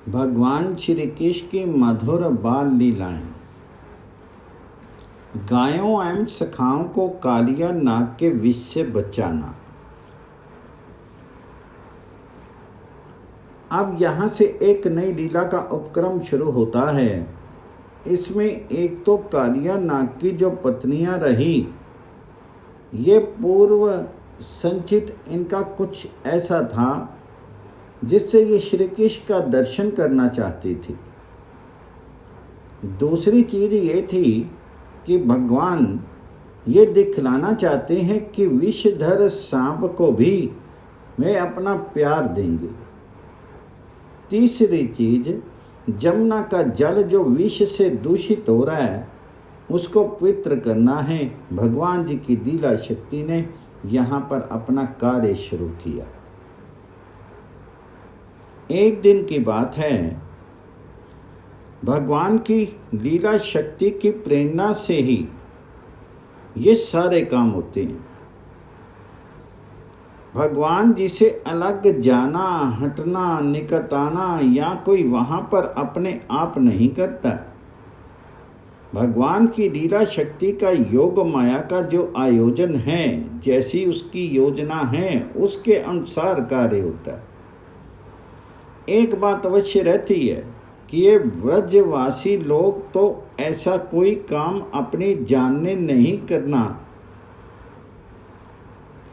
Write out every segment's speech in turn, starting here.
भगवान श्री कृष्ण की मधुर बाल लीलाएं। गायों एवं सखाओं को कालिया नाग के विष से बचाना। अब यहाँ से एक नई लीला का उपक्रम शुरू होता है। इसमें एक तो कालिया नाग की जो पत्नियां रही, ये पूर्व संचित इनका कुछ ऐसा था जिससे ये श्री कृष्ण का दर्शन करना चाहती थी। दूसरी चीज ये थी कि भगवान ये दिखलाना चाहते हैं कि विषधर सांप को भी वे अपना प्यार देंगे। तीसरी चीज, जमुना का जल जो विष से दूषित हो रहा है उसको पवित्र करना है। भगवान जी की लीला शक्ति ने यहाँ पर अपना कार्य शुरू किया। एक दिन की बात है, भगवान की लीला शक्ति की प्रेरणा से ही ये सारे काम होते हैं। भगवान जी से अलग जाना, हटना, निकट आना या कोई वहां पर अपने आप नहीं करता। भगवान की लीला शक्ति का योग माया का जो आयोजन है, जैसी उसकी योजना है उसके अनुसार कार्य होता है। एक बात अवश्य रहती है कि ये व्रजवासी लोग तो ऐसा कोई काम अपनी जान में नहीं करना,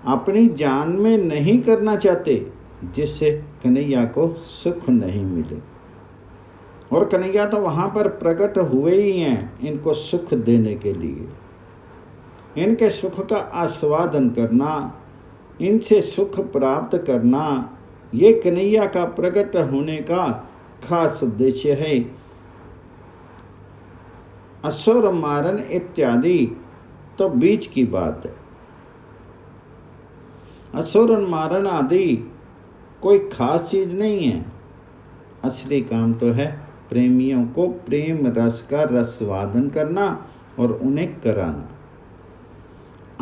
अपनी जान में नहीं करना चाहते जिससे कन्हैया को सुख नहीं मिले। और कन्हैया तो वहां पर प्रकट हुए ही हैं इनको सुख देने के लिए। इनके सुख का आस्वादन करना, इनसे सुख प्राप्त करना, ये कन्हैया का प्रकट होने का खास उद्देश्य है। असुर मारन इत्यादि तो बीच की बात है। असुर मारन आदि कोई खास चीज नहीं है। असली काम तो है प्रेमियों को प्रेम रस का रसवादन करना और उन्हें कराना।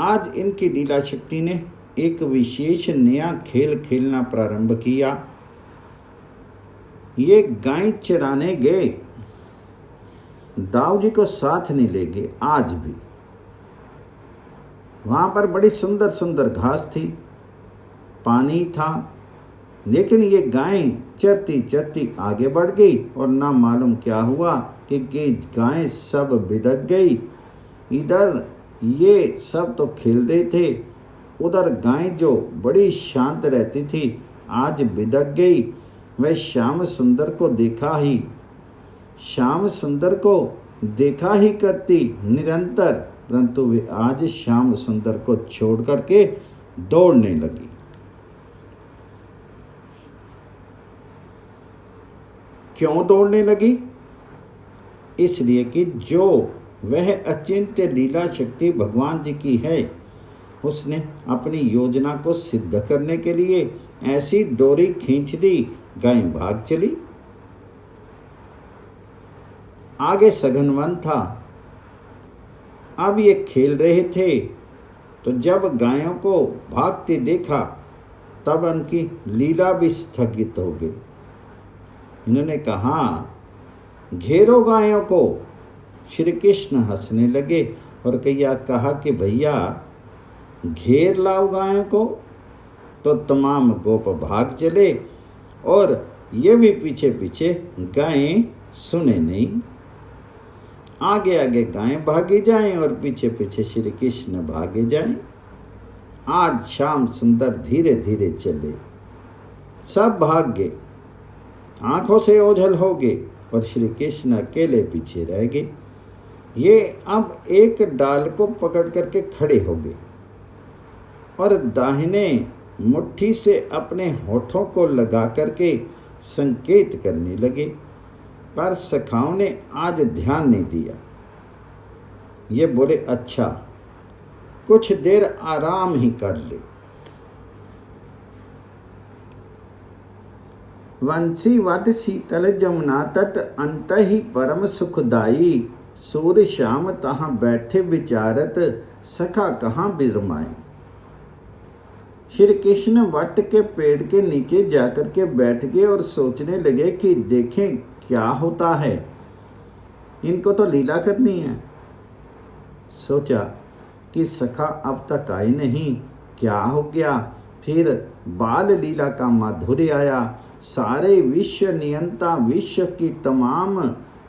आज इनकी लीला शक्ति ने एक विशेष नया खेल खेलना प्रारंभ किया। ये गाय चराने गए, दाऊ जी को साथ नहीं ले गए। आज भी वहां पर बड़ी सुंदर सुंदर घास थी, पानी था, लेकिन ये गाय चरती चरती आगे बढ़ गई और ना मालूम क्या हुआ कि गाय सब बिदक गई। इधर ये सब तो खेल रहे थे, उधर गाय जो बड़ी शांत रहती थी आज बिदक गई। वह श्याम सुंदर को देखा ही करती निरंतर, परंतु वे आज श्याम सुंदर को छोड़ करके दौड़ने लगी। क्यों दौड़ने लगी? इसलिए कि जो वह अचिंत्य लीला शक्ति भगवान जी की है, उसने अपनी योजना को सिद्ध करने के लिए ऐसी डोरी खींच दी, गाय भाग चली। आगे सघन वन था। अब ये खेल रहे थे तो जब गायों को भागते देखा तब उनकी लीला भी स्थगित हो गई। इन्होंने कहा, घेरो गायों को। श्री कृष्ण हंसने लगे और कहा कि भैया घेर लाओ गायों को। तो तमाम गोप भाग चले और ये भी पीछे पीछे, गायें सुने नहीं। आगे आगे गायें भागी जाएं और पीछे पीछे श्री कृष्ण भागे जाएं। आज श्याम सुंदर धीरे धीरे चले, सब भाग गए, आंखों से ओझल हो गए और श्री कृष्ण अकेले पीछे रह गए। ये अब एक डाल को पकड़ करके खड़े हो गए और दाहिने मुट्ठी से अपने होठों को लगा करके संकेत करने लगे, पर सखाओं ने आज ध्यान नहीं दिया। ये बोले, अच्छा कुछ देर आराम ही कर ले। वंशी वट शीतल जमुना तट अंत ही परम सुखदाई। सूर्य श्याम तहाँ बैठे विचारत, सखा कहाँ बिरमाए। श्री कृष्ण वट के पेड़ के नीचे जाकर के बैठ गए और सोचने लगे कि देखें क्या होता है, इनको तो लीला करनी है। सोचा कि सखा अब तक आई नहीं, क्या हो गया। फिर बाल लीला का माधुर्य आया। सारे विश्व नियंता, विश्व की तमाम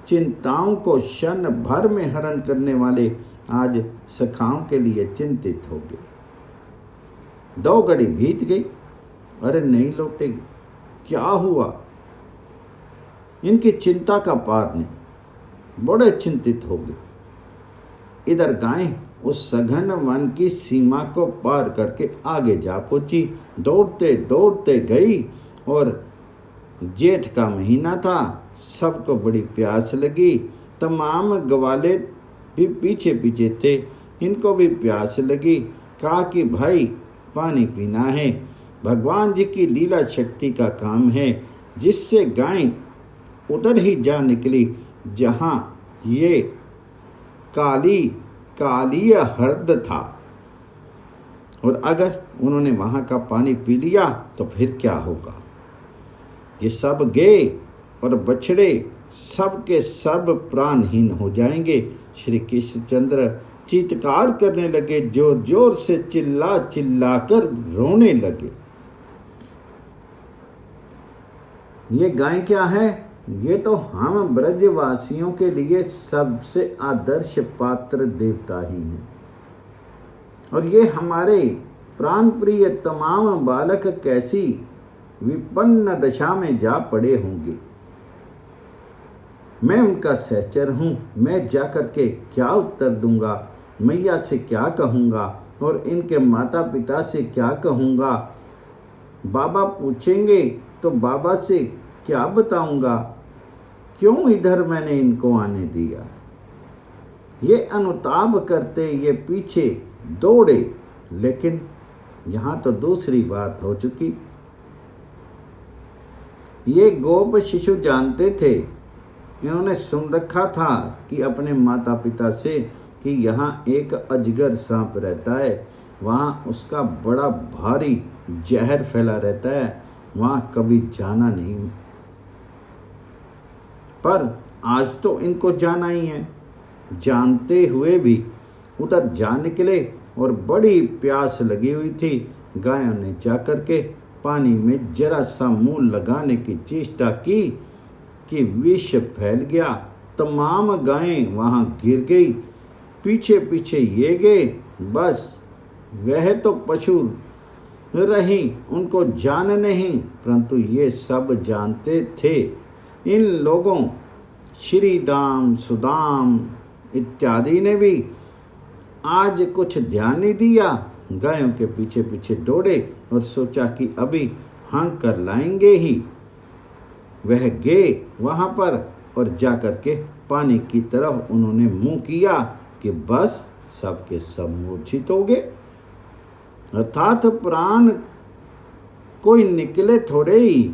चिंताओं को क्षण भर में हरण करने वाले आज सखाओं के लिए चिंतित हो गए। 2 घड़ी बीत गई, अरे नहीं लौटेगी, क्या हुआ। इनकी चिंता का पार नहीं, बड़े चिंतित हो गए। इधर गाय उस सघन वन की सीमा को पार करके आगे जा पहुंची। दौड़ते दौड़ते गई और जेठ का महीना था, सबको बड़ी प्यास लगी। तमाम ग्वाले भी पीछे पीछे थे, इनको भी प्यास लगी। कहा कि भाई पानी पीना है। भगवान जी की लीला शक्ति का काम है, जिससे गाय उधर ही जा निकली जहाँ ये कालीय हृद था। और अगर उन्होंने वहाँ का पानी पी लिया तो फिर क्या होगा। ये सब गए और बछड़े सब के सब प्राणहीन हो जाएंगे। श्री कृष्णचंद्र चीत्कार करने लगे, जोर जोर से चिल्ला चिल्ला कर रोने लगे। ये गाय क्या है, ये तो हम ब्रजवासियों के लिए सबसे आदर्श पात्र देवता ही हैं, और ये हमारे प्राण प्रिय तमाम बालक कैसी विपन्न दशा में जा पड़े होंगे। मैं उनका सहचर हूँ, मैं जाकर के क्या उत्तर दूंगा, मैया से क्या कहूँगा और इनके माता पिता से क्या कहूँगा। बाबा पूछेंगे तो बाबा से क्या बताऊँगा, क्यों इधर मैंने इनको आने दिया। ये अनुताप करते ये पीछे दौड़े, लेकिन यहाँ तो दूसरी बात हो चुकी। ये गोप शिशु जानते थे, इन्होंने सुन रखा था कि अपने माता पिता से कि यहाँ एक अजगर सांप रहता है, वहाँ उसका बड़ा भारी जहर फैला रहता है, वहाँ कभी जाना नहीं। पर आज तो इनको जाना ही है। जानते हुए भी उधर जा निकले और बड़ी प्यास लगी हुई थी। गायों ने जाकर के पानी में जरा सा मुंह लगाने की चेष्टा की कि विष फैल गया। तमाम गायें वहाँ गिर गई, पीछे पीछे ये गए। बस वह तो पशु रही, उनको जान नहीं, परंतु ये सब जानते थे। इन लोगों श्री दाम सुदाम इत्यादि ने भी आज कुछ ध्यान नहीं दिया, गायों के पीछे पीछे दौड़े और सोचा कि अभी हाँ कर लाएंगे ही। वह गए वहाँ पर और जाकर के पानी की तरफ उन्होंने मुंह किया कि बस सबके सब मूर्छित हो गए। अर्थात प्राण कोई निकले थोड़े ही,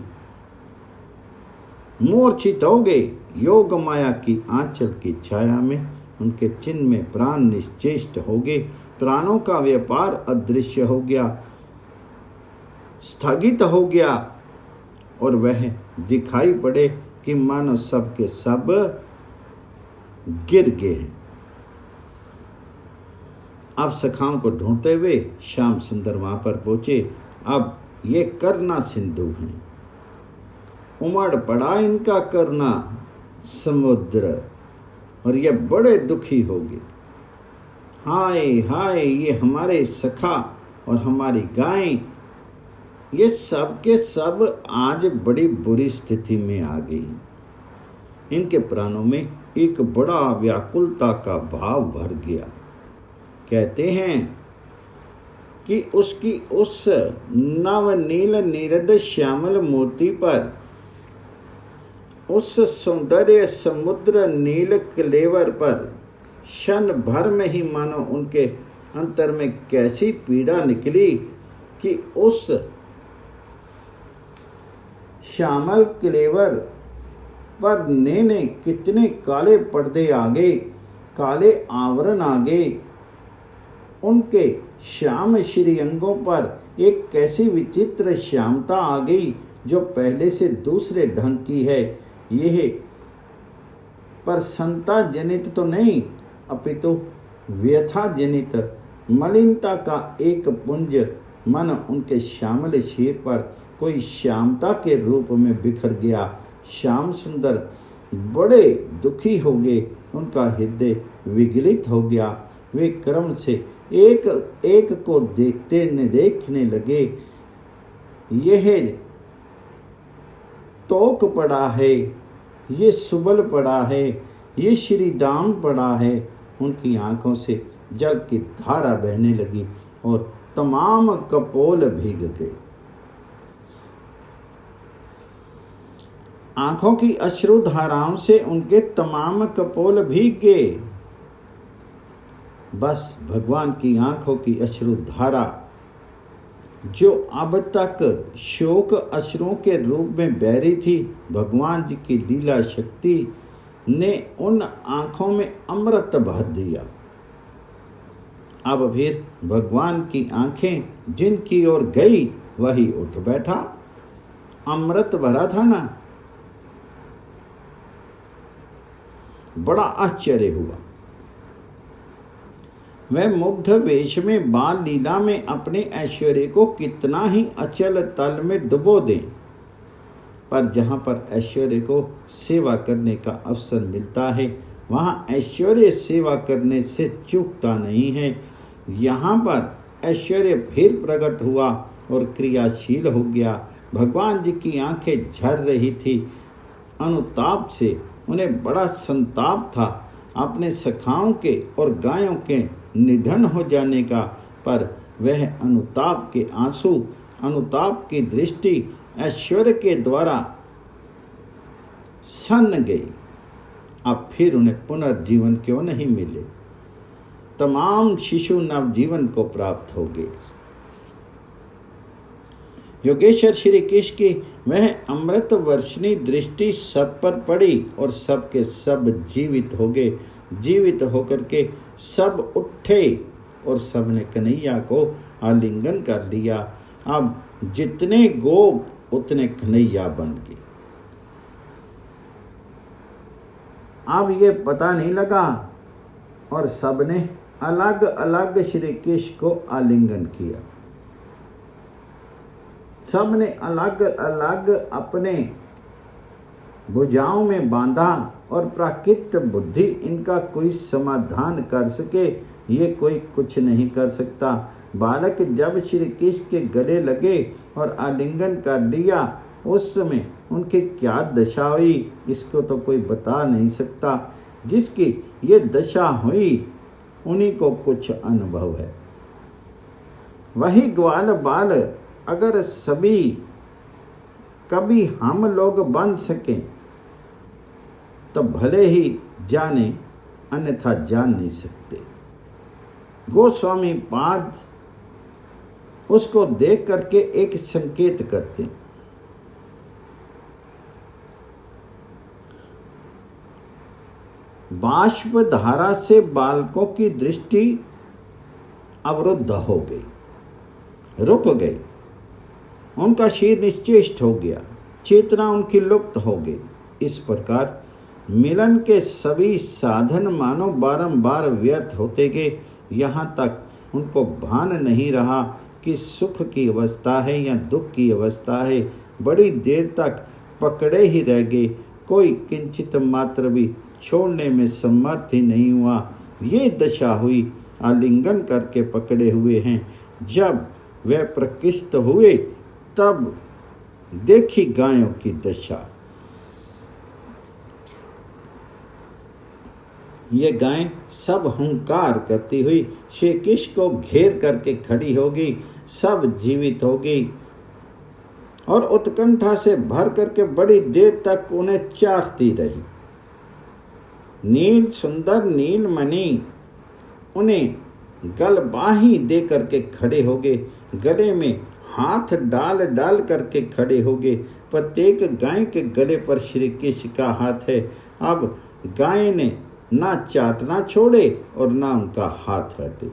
मूर्छित हो गए। योग माया की आंचल की छाया में उनके चिन्ह में प्राण निश्चेष्ट हो गए। प्राणों का व्यापार अदृश्य हो गया, स्थगित हो गया, और वह दिखाई पड़े कि मानो सब के सब गिर गए हैं। अब सखाओं को ढूंढते हुए श्याम सुंदर वहां पर पहुंचे। अब ये करना सिंधु हैं, उमड़ पड़ा इनका करना समुद्र, और ये बड़े दुखी हो गए। हाय हाय, ये हमारे सखा और हमारी गायें, ये सब के सब आज बड़ी बुरी स्थिति में आ गई। इनके प्राणों में एक बड़ा व्याकुलता का भाव भर गया। कहते हैं कि उसकी उस नवनील नीरद श्यामल मूर्ति पर, उस सौंदर्य समुद्र नील कलेवर पर क्षण भर में ही मानो उनके अंतर में कैसी पीड़ा निकली कि उस श्यामल कलेवर पर नेने कितने काले पर्दे आ गए, काले आवरण आ गए। उनके श्याम श्री अंगों पर एक कैसी विचित्र श्यामता आ गई जो पहले से दूसरे ढंग की है। यह प्रसन्नता जनित तो नहीं, अपितु व्यथा जनित मलिनता का एक पुंज मन उनके श्यामल शीर पर कोई श्यामता के रूप में बिखर गया। श्याम सुंदर बड़े दुखी हो गए, उनका हृदय विगलित हो गया। वे क्रम से एक एक को देखने लगे। यह तोक पड़ा है, ये सुबल पड़ा है, ये श्रीदाम पड़ा है। उनकी आंखों से जल की धारा बहने लगी और तमाम कपोल भीग गए। आंखों की अश्रु धाराओं से उनके तमाम कपोल भीग गए। बस भगवान की आंखों की अश्रु धारा, जो अब तक शोक अश्रुओं के रूप में बह रही थी, भगवान जी की लीला शक्ति ने उन आंखों में अमृत भर दिया। अब फिर भगवान की आंखें जिनकी ओर गई वही उठ बैठा। अमृत भरा था ना, बड़ा आश्चर्य हुआ। वह मुग्ध वेश में बाल लीला में अपने ऐश्वर्य को कितना ही अचल तल में डुबो दें, पर जहाँ पर ऐश्वर्य को सेवा करने का अवसर मिलता है, वहाँ ऐश्वर्य सेवा करने से चूकता नहीं है। यहाँ पर ऐश्वर्य फिर प्रकट हुआ और क्रियाशील हो गया। भगवान जी की आंखें झर रही थी अनुताप से। उन्हें बड़ा संताप था अपने सखाओं के और गायों के निधन हो जाने का, पर वह अनुताप के आंसू, अनुताप की दृष्टि ऐश्वर्य के द्वारा सन्न गई। अब फिर उन्हें पुनर्जीवन क्यों नहीं मिले? तमाम शिशु नवजीवन को प्राप्त हो गए। योगेश्वर श्री कृष्ण की वह अमृत वर्षनी दृष्टि सब पर पड़ी और सब के सब जीवित हो गए। जीवित होकर के सब उठे और सब ने कन्हैया को आलिंगन कर लिया। अब जितने गोप उतने कन्हैया बन गए। अब ये पता नहीं लगा और सबने अलग अलग श्री कृष्ण को आलिंगन किया। सबने अलग अलग अपने भुजाओं में बांधा और प्राकृत बुद्धि इनका कोई समाधान कर सके, ये कोई कुछ नहीं कर सकता। बालक जब श्री कृष्ण के गले लगे और आलिंगन कर लिया, उस समय उनकी क्या दशा हुई इसको तो कोई बता नहीं सकता। जिसकी ये दशा हुई उन्हीं को कुछ अनुभव है। वही ग्वाल बाल अगर सभी कभी हम लोग बन सकें तो भले ही जाने, अन्यथा जान नहीं सकते। गोस्वामी पाद उसको देख करके एक संकेत करते हैं। बाष्प धारा से बालकों की दृष्टि अवरुद्ध हो गई, रुक गई। उनका शीर निश्चेष्ट हो गया, चेतना उनकी लुप्त हो गई। इस प्रकार मिलन के सभी साधन मानो बारंबार व्यर्थ होते गए, यहाँ तक उनको भान नहीं रहा कि सुख की अवस्था है या दुख की अवस्था है। बड़ी देर तक पकड़े ही रह गए, कोई किंचित मात्र भी छोड़ने में समर्थ ही नहीं हुआ। ये दशा हुई, आलिंगन करके पकड़े हुए हैं। जब वह प्रकृष्ट हुए तब देखी गायों की दशा। ये गायें सब हुंकार करती हुई श्री कृष्ण को घेर करके खड़ी हो गई, सब जीवित हो गई और उत्कंठा से भर करके बड़ी देर तक उन्हें चाटती रही। नील सुंदर नीलमणि उन्हें गलबाही दे करके खड़े हो गए, गले में हाथ डाल डाल करके खड़े हो गए। प्रत्येक गाय के गले पर श्री कृष्ण का हाथ है। अब गाय ने ना चाटना छोड़े और ना उनका हाथ हटे।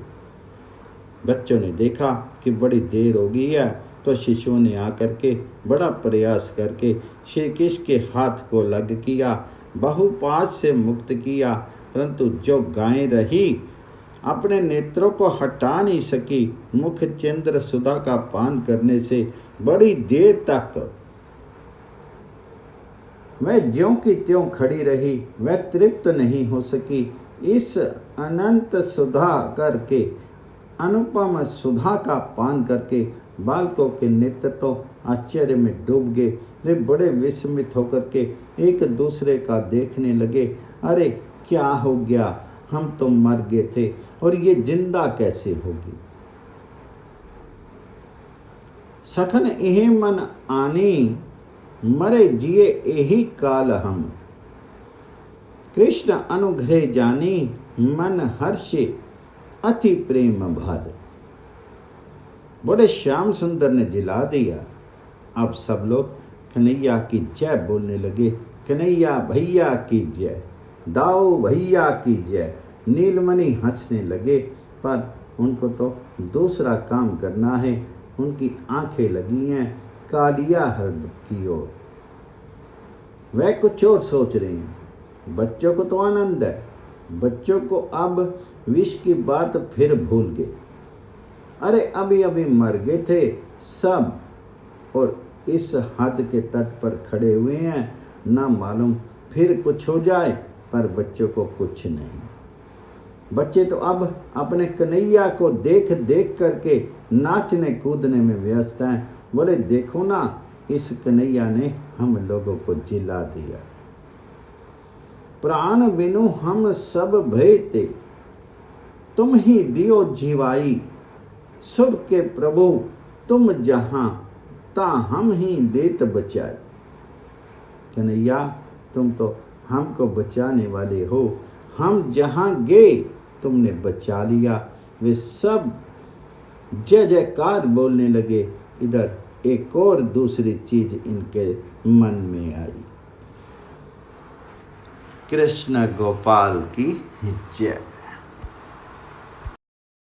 बच्चों ने देखा कि बड़ी देर हो गई है, तो शिष्यों ने आकर के बड़ा प्रयास करके श्री कृष्ण के हाथ को लग किया, बहुपात से मुक्त किया, परंतु जो गाय रही अपने नेत्रों को हटा नहीं सकी। मुख चंद्र सुधा का पान करने से बड़ी देर तक वह ज्यों की त्यों खड़ी रही, वह तृप्त नहीं हो सकी। इस अनंत सुधा करके, अनुपम सुधा का पान करके बालकों के नेत्र तो आश्चर्य में डूब गए। वे बड़े विस्मित होकर के एक दूसरे का देखने लगे। अरे क्या हो गया, हम तो मर गए थे और ये जिंदा कैसे होगी। सखन यह मन आनी, मरे जिए यही काल हम। कृष्ण अनुग्रह जानी, मन हर्षे अति प्रेम भर। बड़े श्याम सुंदर ने जिला दिया। अब सब लोग कन्हैया की जय बोलने लगे। कन्हैया भैया की जय, दाऊ भैया की जय। नीलमणि हंसने लगे, पर उनको तो दूसरा काम करना है। उनकी आंखें लगी हैं कालिया हृदय की ओर। वह कुछ और सोच रहे हैं। बच्चों को तो आनंद है, बच्चों को अब विष की बात फिर भूल गए। अरे अभी अभी मर गए थे सब और इस हद के तट पर खड़े हुए हैं, ना मालूम फिर कुछ हो जाए, पर बच्चों को कुछ नहीं। बच्चे तो अब अपने कन्हैया को देख देख करके नाचने कूदने में व्यस्त हैं। बोले देखो ना, इस कन्हैया ने हम लोगों को जिला दिया। प्राण बिनु हम सब भय ते, तुम ही दियो जीवाई। सुर के प्रभु तुम जहां, ता हम ही देत बचाई। कन्हैया तुम तो हमको बचाने वाले हो, हम जहां गए तुमने बचा लिया। वे सब जय जयकार बोलने लगे। इधर एक और दूसरी चीज इनके मन में आई। कृष्ण गोपाल की जय।